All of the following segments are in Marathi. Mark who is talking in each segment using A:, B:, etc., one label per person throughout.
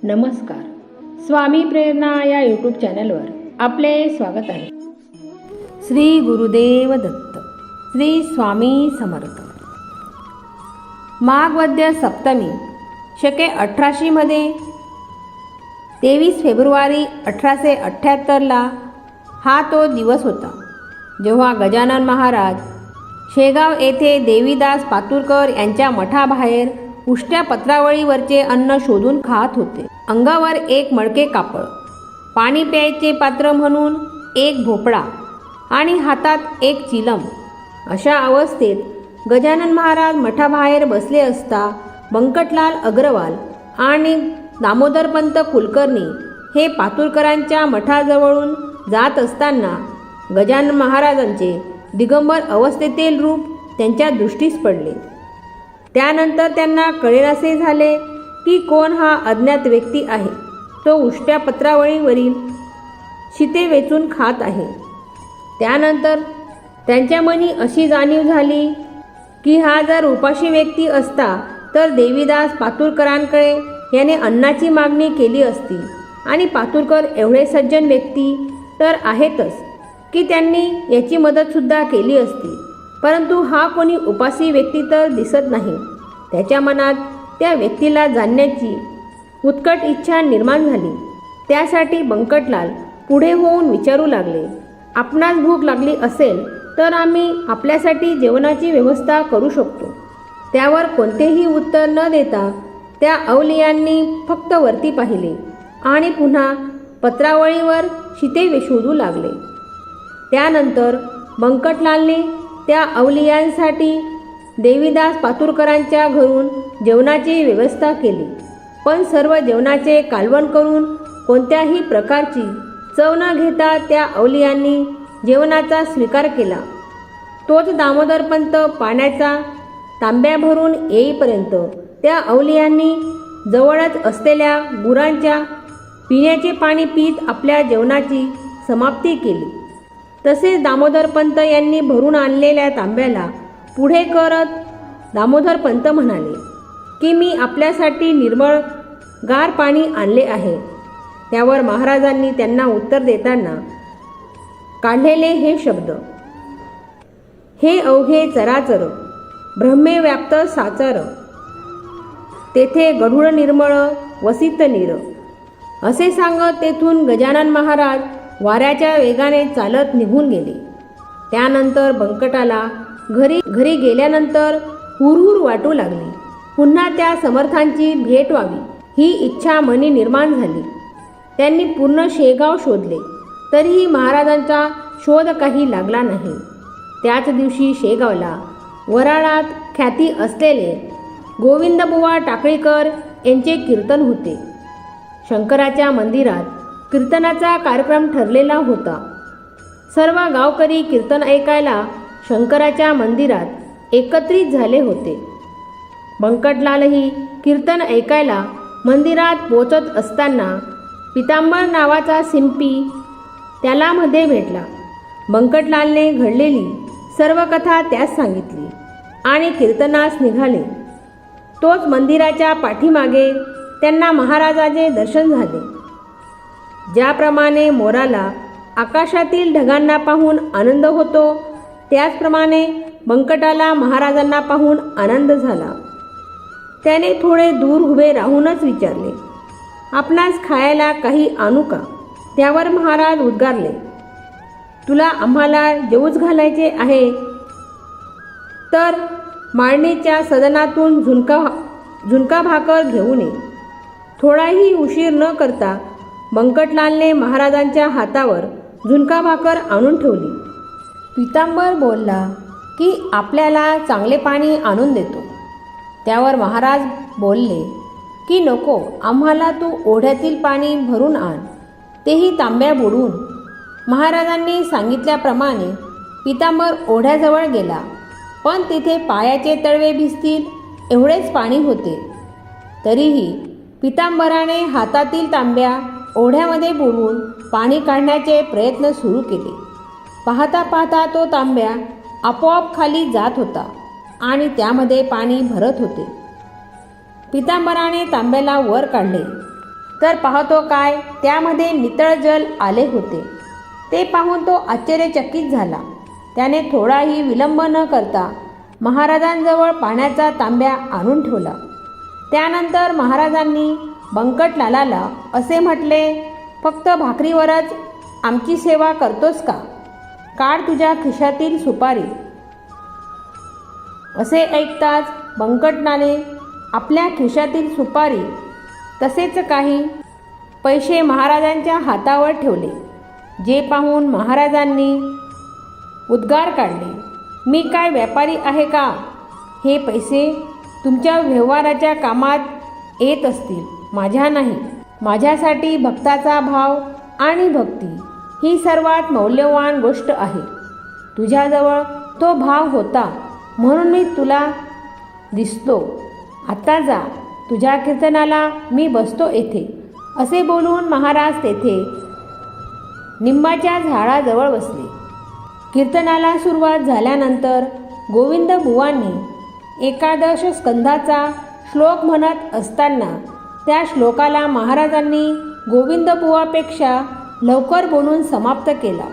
A: नमस्कार. स्वामी प्रेरणा या यूट्यूब चॅनलवर आपले स्वागत आहे. श्री गुरुदेव दत्त. श्री स्वामी समर्थ. माघ वद्य सप्तमी शके 1880 मध्ये 23 फेब्रुवारी 1878 हा तो दिवस होता जेव्हा गजानन महाराज शेगाव येथे देवीदास पातुरकर यांच्या मठाबाहेर उष्ट्या पत्रावळीवरचे अन्न शोधून खात होते. अंगावर एक मडके कापड, पाणी प्यायचे पात्र म्हणून एक भोपळा आणि हातात एक चिलम. अशा अवस्थेत गजानन महाराज मठाबाहेर बसले असता बंकटलाल अग्रवाल आणि दामोदरपंत कुलकर्णी हे पातुरकरांच्या मठाजवळून जात असताना गजानन महाराजांचे दिगंबर अवस्थेतील रूप त्यांच्या दृष्टीस पडले. त्यानंतर त्यांना कळेनासे झाले की कोण हा अज्ञात व्यक्ती आहे. तो उष्ट्या पत्रावळीवरील शिते वेचून खात आहे. त्यानंतर त्यांच्या मनी अशी जाणीव झाली की हा जर उपाशी व्यक्ती असता तर देवीदास पातुरकरांकडे याने अन्नाची मागणी केली असती आणि पातुरकर एवढे सज्जन व्यक्ती तर आहेतच की त्यांनी याची मदतसुद्धा केली असती. परंतु हा कोणी उपासी व्यक्ती तर दिसत नाही. त्याच्या मनात त्या व्यक्तीला जाणण्याची उत्कट इच्छा निर्माण झाली. त्यासाठी बंकटलाल पुढे होऊन विचारू लागले, आपणास भूक लागली असेल तर आम्ही आपल्यासाठी जेवणाची व्यवस्था करू शकतो. त्यावर कोणतेही उत्तर न देता त्या अवलियांनी फक्त वरती पाहिले आणि पुन्हा पत्रावळीवर शिते शोधू लागले. त्यानंतर बंकटलालने त्या अवलियांसाठी देवीदास पातुरकरांच्या घरून जेवणाची व्यवस्था केली. पण सर्व जेवणाचे कालवण करून कोणत्याही प्रकारची चव न घेता त्या अवलियांनी जेवणाचा स्वीकार केला. तोच दामोदरपंत पाण्याचा तांब्या भरून येईपर्यंत त्या अवलियांनी जवळच असलेल्या गुरांच्या पिण्याचे पाणी पीत आपल्या जेवणाची समाप्ती केली. तसेच दामोदरपंत यांनी भरून आणलेल्या तांब्याला पुढे करत दामोदरपंत म्हणाले की मी आपल्यासाठी निर्मळ गार पाणी आणले आहे. त्यावर महाराजांनी त्यांना उत्तर देताना काढलेले हे शब्द, हे अवघे चराचर ब्रह्मे व्याप्त साचर, तेथे गढूळ निर्मळ वसित नीर. असे सांगत तेथून गजानन महाराज वाऱ्याच्या वेगाने चालत निघून गेले. त्यानंतर बंकटाला घरी गेल्यानंतर हुरहुर वाटू लागली. पुन्हा त्या समर्थांची भेट व्हावी ही इच्छा मनी निर्माण झाली. त्यांनी पूर्ण शेगाव शोधले तरीही महाराजांचा शोध काही लागला नाही. त्याच दिवशी शेगावला वराळात ख्याती असलेले गोविंदबुवा टाकळीकर यांचे कीर्तन होते. शंकराच्या मंदिरात कीर्तनाचा कार्यक्रम ठरलेला होता. सर्व गावकरी कीर्तन ऐकायला शंकराच्या मंदिरात एकत्रित झाले होते. बंकटलालही कीर्तन ऐकायला मंदिरात पोचत असताना पितांबर नावाचा शिंपी त्याला मध्ये भेटला. बंकटलालने घडलेली सर्व कथा त्यास सांगितली आणि कीर्तनास निघाले. तोच मंदिराच्या पाठीमागे त्यांना महाराजाचे दर्शन झाले. ज्याप्रमाणे मोराला आकाशातील ढगांना पाहून आनंद होतो त्याचप्रमाणे बंकटाला महाराजांना पाहून आनंद झाला. त्याने थोडे दूर उभे राहूनच विचारले, आपणास खायला काही आणू का? त्यावर महाराज उद्गारले, तुला आम्हाला जेवूच घालायचे आहे तर माळणीच्या सदनातून झुणका भाकर घेऊन ये. थोडाही उशीर न करता बंकटलालने महाराजांच्या हातावर झुणका भाकर आणून ठेवली. पितांबर बोलला की आपल्याला चांगले पाणी आणून देतो. त्यावर महाराज बोलले की नको, आम्हाला तू ओढ्यातील पाणी भरून आण, तेही तांब्या बुडवून. महाराजांनी सांगितल्याप्रमाणे पितांबर ओढ्याजवळ गेला. पण तिथे पायाचे तळवे भिजतील एवढेच पाणी होते. तरीही पितांबराने हातातील तांब्या ओढ्यामध्ये बुडवून पाणी काढण्याचे प्रयत्न सुरू केले. पाहता पाहता तो तांब्या आपोआप खाली जात होता आणि त्यामध्ये पाणी भरत होते. पितांबराने तांब्याला वर काढले. तर पाहतो काय, त्यामध्ये नितळ जल आले होते. ते पाहून तो आश्चर्यचकित झाला. त्याने थोडाही विलंब न करता महाराजांजवळ पाण्याचा तांब्या आणून ठेवला. त्यानंतर महाराजांनी बंकटलालाला असे म्हटले, फक्त भाकरीवरच आमची सेवा करतोस का? काढ तुझ्या खिशातील सुपारी. असे ऐकताच बंकटलाने आपल्या खिशातील सुपारी तसेच काही पैसे महाराजांच्या हातावर ठेवले. जे पाहून महाराजांनी उद्गार काढले, मी काय व्यापारी आहे का? हे पैसे तुमच्या व्यवहाराच्या कामात येत असतील, माझ्या नाही. माझ्यासाठी भक्ताचा भाव आणि भक्ती ही सर्वात मौल्यवान गोष्ट आहे. तुझ्याजवळ तो भाव होता म्हणून मी तुला दिसतो. आता जा, तुझ्या कीर्तनाला मी बसतो येथे. असे बोलून महाराज तेथे निंबाच्या झाडाजवळ बसले. कीर्तनाला सुरुवात झाल्यानंतर गोविंद बुवांनी एकादश स्कंधाचा श्लोक म्हणत असताना त्या श्लोकाला महाराजांनी गोविंद बुवापेक्षा लवकर बोलून समाप्त केला.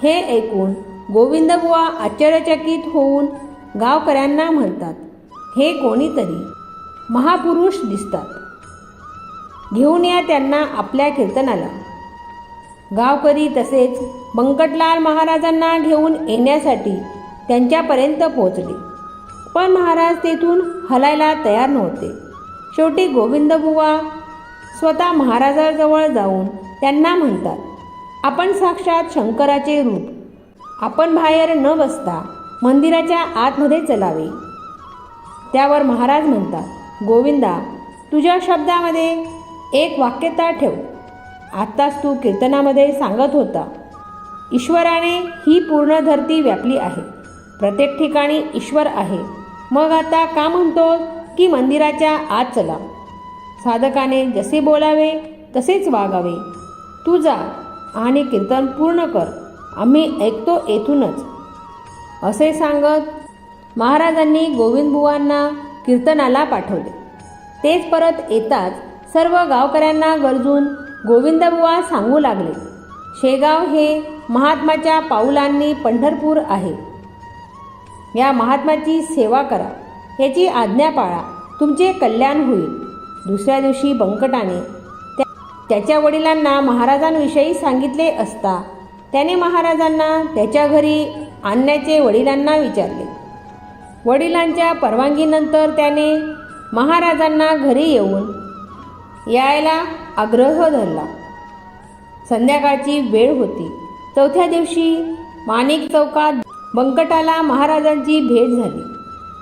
A: हे ऐकून गोविंद बुवा आश्चर्यचकित होऊन गावकऱ्यांना म्हणतात, हे कोणीतरी महापुरुष दिसतात, घेऊन या त्यांना आपल्या कीर्तनाला. गावकरी तसेच बंकटलाल महाराजांना घेऊन येण्यासाठी त्यांच्यापर्यंत पोहोचले, पण महाराज तेथून हलायला तयार नव्हते. शेवटी गोविंदबुवा स्वतः महाराजाजवळ जाऊन त्यांना म्हणतात, आपण साक्षात शंकराचे रूप, आपण बाहेर न बसता मंदिराच्या आतमध्ये चलावे. त्यावर महाराज म्हणतात, गोविंदा, तुझ्या शब्दामध्ये एक वाक्यता ठेव. आत्ताच तू कीर्तनामध्ये सांगत होता, ईश्वराने ही पूर्ण धरती व्यापली आहे, प्रत्येक ठिकाणी ईश्वर आहे. मग आता का म्हणतो की मंदिराच्या आत चला? साधकाने जसे बोलावे तसेच वागावे. तू जा आणि कीर्तन पूर्ण कर, आम्ही ऐकतो येथूनच. असे सांगत महाराजांनी गोविंदबुवांना कीर्तनाला पाठवले. तेच परत येताच सर्व गावकऱ्यांना गरजून गोविंदबुवा सांगू लागले, शेगाव हे महात्माच्या पाऊलांनी पंढरपूर आहे. या महात्माची सेवा करा, याची आज्ञा पाळा, तुमचे कल्याण होईल. दुसऱ्या दिवशी बंकटाने त्याच्या वडिलांना महाराजांविषयी सांगितले असता त्याने महाराजांना त्याच्या घरी आणण्याचे वडिलांना विचारले. वडिलांच्या परवानगीनंतर त्याने महाराजांना घरी येऊन यायला आग्रह धरला. संध्याकाळची वेळ होती. चौथ्या दिवशी माणिक चौकात बंकटाला महाराजांची भेट झाली.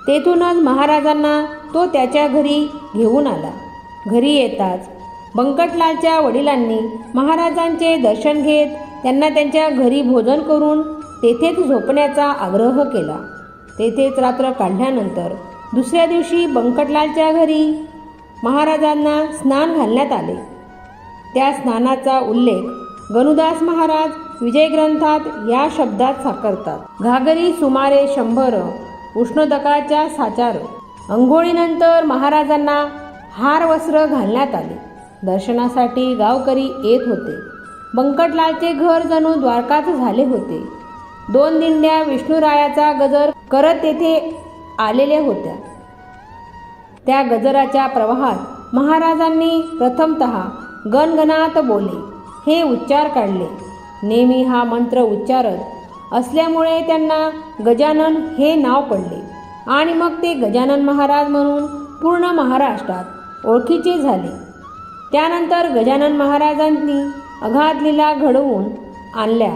A: तेथूनच महाराजांना तो त्याच्या घरी घेऊन आला. घरी येताच बंकटलालच्या वडिलांनी महाराजांचे दर्शन घेत त्यांना त्यांच्या घरी भोजन करून तेथेच झोपण्याचा आग्रह केला. तेथेच रात्र काढल्यानंतर दुसऱ्या दिवशी बंकटलालच्या घरी महाराजांना स्नान घालण्यात आले. त्या स्नानाचा उल्लेख गणुदास महाराज विजय ग्रंथात या शब्दात साकारतात, घागरी सुमारे 100, उष्णोदकाच्या साचार. अंघोळीनंतर महाराजांना हार वस्त्र घालण्यात आले. दर्शनासाठी गावकरी येत होते. बंकटलालचे घर जणू द्वारकाच झाले होते. 2 दिंड्या विष्णुरायाचा गजर करत तेथे आलेल्या होत्या. त्या गजराच्या प्रवाहात महाराजांनी प्रथमतः गणगणात बोले हे उच्चार काढले. नेहमी हा मंत्र उच्चारत असल्यामुळे त्यांना गजानन हे नाव पडले आणि मग ते गजानन महाराज म्हणून पूर्ण महाराष्ट्रात ओळखीचे झाले. त्यानंतर गजानन महाराजांनी अगाध लीला घडवून आणल्या.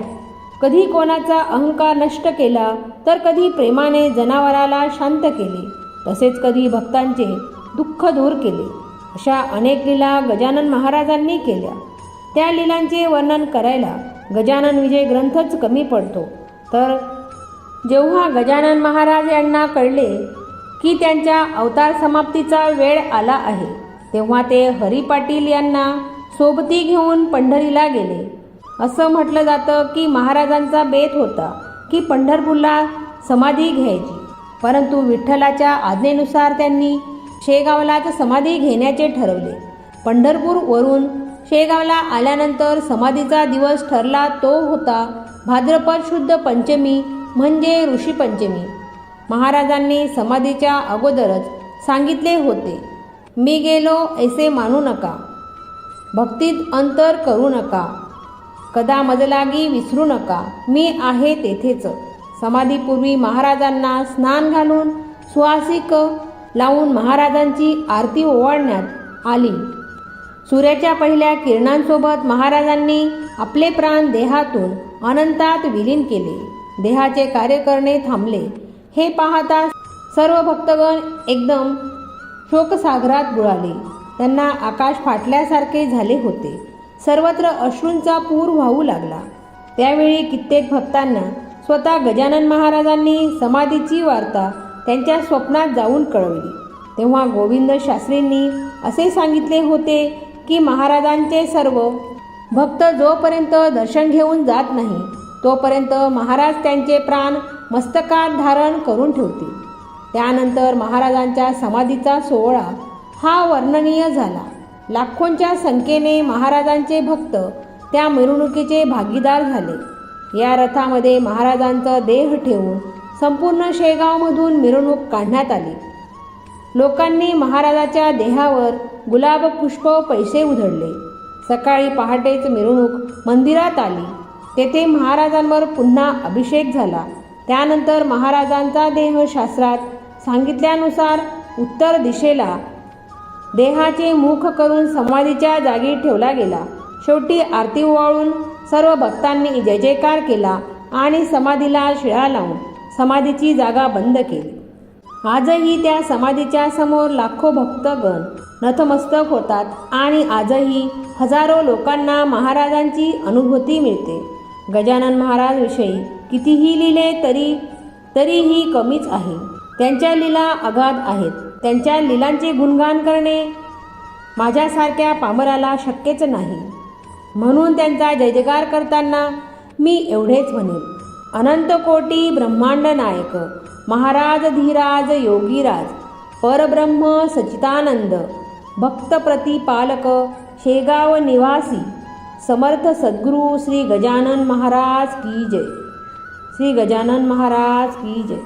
A: कधी कोणाचा अहंकार नष्ट केला, तर कधी प्रेमाने जनावराला शांत केले, तसेच कधी भक्तांचे दुःख दूर केले. अशा अनेक लीला गजानन महाराजांनी केल्या. त्या लीलांचे वर्णन करायला गजानन विजय ग्रंथच कमी पडतो. तर जेव्हा गजानन महाराज यांना कळले की त्यांच्या अवतार समाप्तीचा वेळ आला आहे, तेव्हा ते हरी पाटील यांना सोबती घेऊन पंढरीला गेले. असं म्हटलं जातं की महाराजांचा बेत होता की पंढरपूरला समाधी घ्यायची, परंतु विठ्ठलाच्या आज्ञेनुसार त्यांनी शेगावलाच समाधी घेण्याचे ठरवले. पंढरपूरवरून शेगावला आल्यानंतर समाधीचा दिवस ठरला तो होता भाद्रपद शुद्ध पंचमी म्हणजे ऋषीपंचमी. महाराजांनी समाधीच्या अगोदरच सांगितले होते, मी गेलो ऐसे मानू नका, भक्तीत अंतर करू नका, कदा मजलागी विसरू नका, मी आहे तेथेच. समाधीपूर्वी महाराजांना स्नान घालून सुवासिक लावून महाराजांची आरती ओवाळण्यात आली. सूर्याच्या पहिल्या किरणांसोबत महाराजांनी आपले प्राण देहातून अनंतात विलीन केले. देहाचे कार्य करणे थांबले. हे पाहता सर्व भक्तगण एकदम शोकसागरात बुडाले. त्यांना आकाश फाटल्यासारखे झाले होते. सर्वत्र अश्रूंचा पूर वाहू लागला. त्यावेळी कित्येक भक्तांना स्वतः गजानन महाराजांनी समाधीची वार्ता त्यांच्या स्वप्नात जाऊन कळवली. तेव्हा गोविंद शास्त्रींनी असे सांगितले होते की महाराजांचे सर्व भक्त जोपर्यंत दर्शन घेऊन जात नाही तोपर्यंत महाराज त्यांचे प्राण मस्तकात धारण करून ठेवतील. त्यानंतर महाराजांच्या समाधीचा सोहळा हा वर्णनीय झाला. लाखोंच्या संख्येने महाराजांचे भक्त त्या मिरवणुकीचे भागीदार झाले. या रथामध्ये महाराजांचा देह ठेवून संपूर्ण शेगावमधून मिरवणूक काढण्यात आली. लोकांनी महाराजाच्या देहावर गुलाब पुष्प पैसे उधळले. सकाळी पहाटेच मिरवणूक मंदिरात आली. तेथे महाराजांवर पुन्हा अभिषेक झाला. त्यानंतर महाराजांचा देह शास्त्रात सांगितल्यानुसार उत्तर दिशेला देहाचे मुख करून समाधीच्या जागी ठेवला गेला. शेवटी आरती ओवाळून सर्व भक्तांनी जय जयकार केला आणि समाधीला शिळा लावून समाधीची जागा बंद केली. आजही त्या समाधीच्या समोर लाखो भक्तगण नतमस्तक होतात आणि आजही हजारो लोकांना महाराजांची अनुभूती मिळते. गजानन महाराज विषयी कितीही लिहिले तरीही कमीच आहे. त्यांच्या लीला अगाध आहेत. त्यांच्या लीलांचे गुणगान करणे माझ्यासारख्या पामराला शक्यच नाही. म्हणून त्यांचा जयजयकार करताना मी एवढेच म्हणेन, अनंत कोटी ब्रह्मांड नायक महाराज धीराज योगीराज परब्रह्म सच्चिदानंद भक्त प्रतिपालक शेगाव निवासी समर्थ सद्गुरू श्री गजानन महाराज की जय. श्री गजानन महाराज की जय.